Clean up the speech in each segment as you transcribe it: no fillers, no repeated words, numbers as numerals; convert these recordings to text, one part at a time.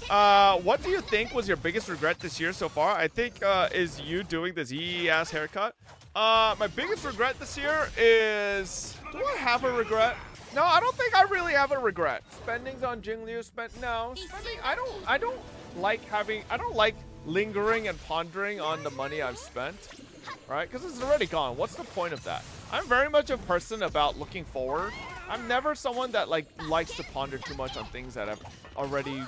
What do you think was your biggest regret this year so far? I think is you doing this ass haircut. My biggest regret this year is, do I have a regret? No, I don't think I really have a regret. Spendings on Jingliu, spending. I don't like lingering and pondering on the money I've spent, right? Because it's already gone. What's the point of that? I'm very much a person about looking forward. I'm never someone that likes to ponder too much on things that have already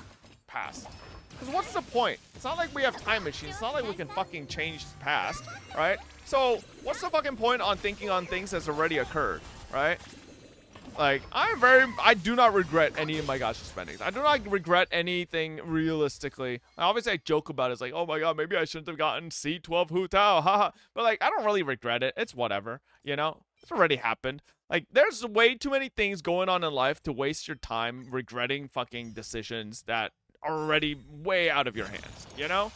passed. Because what's the point? It's not like we have time machines. It's not like we can fucking change the past, right? So what's the fucking point on thinking on things that's already occurred, right? Like, I do not regret any of my gacha spendings. I do not regret anything realistically. Obviously, I joke about it. It's like, oh my god, maybe I shouldn't have gotten C12 Hu Tao, haha. But like, I don't really regret it. It's whatever, you know? It's already happened. Like, there's way too many things going on in life to waste your time regretting fucking decisions that are already way out of your hands, you know?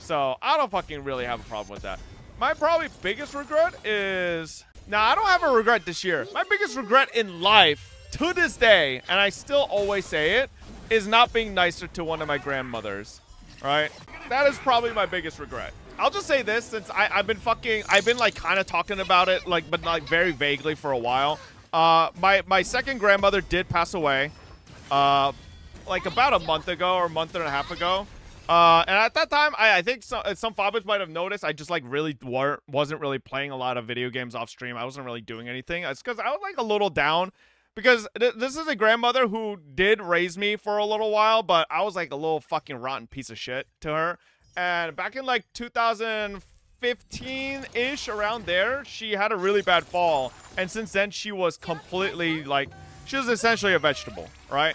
So, I don't fucking really have a problem with that. My probably biggest regret is... Nah, I don't have a regret this year. My biggest regret in life, to this day, and I still always say it, is not being nicer to one of my grandmothers, right? That is probably my biggest regret. I'll just say this, since I've been like kind of talking about it, like, but like very vaguely for a while. My second grandmother did pass away, like about a month ago or a month and a half ago. And at that time, I think some fathers might have noticed I just like really wasn't really playing a lot of video games off stream. I wasn't really doing anything. It's because I was like a little down because this is a grandmother who did raise me for a little while, but I was like a little fucking rotten piece of shit to her. And back in like 2015-ish, around there, she had a really bad fall. And since then, she was completely like, she was essentially a vegetable, right?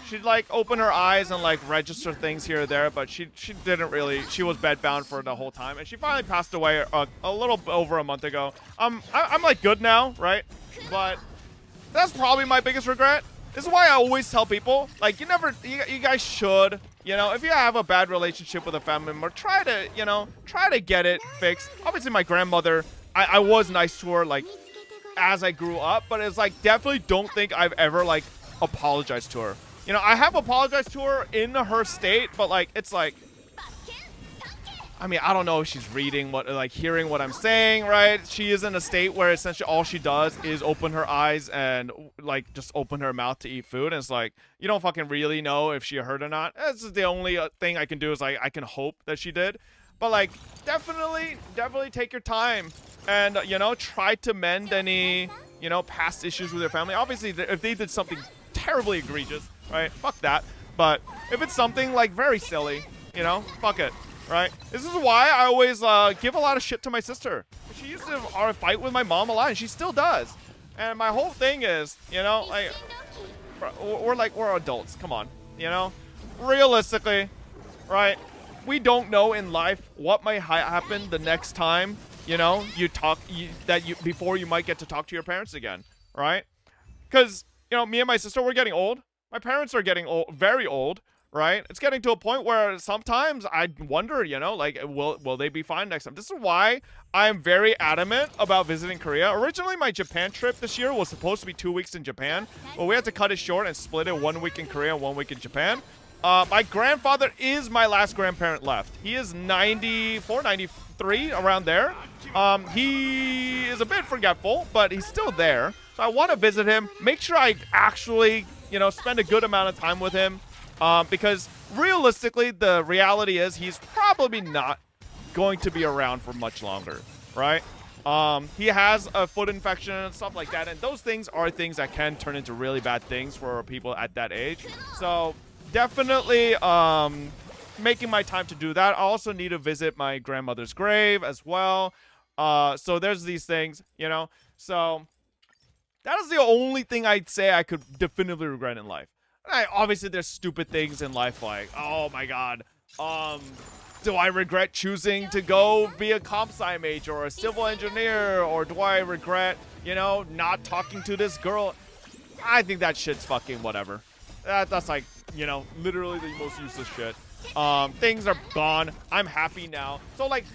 She'd like open her eyes and like register things here or there, but she didn't really. She was bedbound for the whole time, and she finally passed away a little over a month ago. I'm like good now, right? But that's probably my biggest regret. This is why I always tell people, like, you guys should, you know, if you have a bad relationship with a family member, try to get it fixed. Obviously, my grandmother, I was nice to her like as I grew up, but it's like definitely don't think I've ever like apologized to her. You know, I have apologized to her in her state, but like, it's like, I mean, I don't know if she's hearing what I'm saying, right? She is in a state where essentially all she does is open her eyes and like just open her mouth to eat food. And it's like, you don't fucking really know if she heard or not. This is the only thing I can do is like, I can hope that she did. But like, definitely take your time and, you know, try to mend any, you know, past issues with your family. Obviously, if they did something terribly egregious, right? Fuck that. But if it's something like very silly, you know, fuck it, right? This is why I always give a lot of shit to my sister. She used to fight with my mom a lot, and she still does. And my whole thing is, you know, like, we're adults. Come on, you know, realistically, right? We don't know in life what might happen the next time, you know, before you might get to talk to your parents again, right? Because, you know, me and my sister, we're getting old. My parents are getting old, very old, right? It's getting to a point where sometimes I wonder, you know, like, will they be fine next time? This is why I'm very adamant about visiting Korea. Originally, my Japan trip this year was supposed to be 2 weeks in Japan, but we had to cut it short and split it 1 week in Korea and 1 week in Japan. My grandfather is my last grandparent left. He is 94, 93, around there. He is a bit forgetful, but he's still there. So I want to visit him, make sure I actually, you know, spend a good amount of time with him. Because realistically, the reality is he's probably not going to be around for much longer, right? He has a foot infection and stuff like that. And those things are things that can turn into really bad things for people at that age. So definitely making my time to do that. I also need to visit my grandmother's grave as well. So there's these things, you know. So that is the only thing I'd say I could definitively regret in life. Obviously, there's stupid things in life like, oh my god, do I regret choosing to go be a comp sci major or a civil engineer? Or do I regret, you know, not talking to this girl? I think that shit's fucking whatever. That's like, you know, literally the most useless shit. Things are gone. I'm happy now. So like,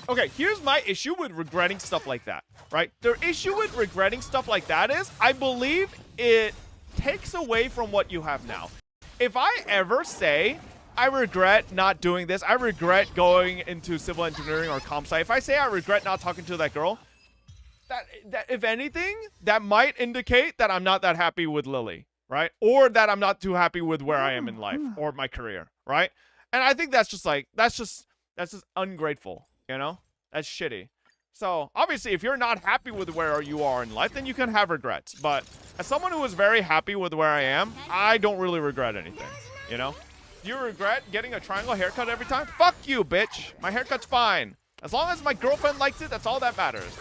okay, here's my issue with regretting stuff like that, right? The issue with regretting stuff like that is, I believe it takes away from what you have now. if I ever say I regret not doing this, I regret going into civil engineering or comp sci, if I say I regret not talking to that girl, that if anything, that might indicate that I'm not that happy with Lily, right? Or that I'm not too happy with where I am in life or my career, right? And I think that's just like, that's just ungrateful, you know? That's shitty. So obviously, if you're not happy with where you are in life, then you can have regrets. But as someone who is very happy with where I am, I don't really regret anything, you know? Do you regret getting a triangle haircut every time? Fuck you, bitch. My haircut's fine. As long as my girlfriend likes it, that's all that matters.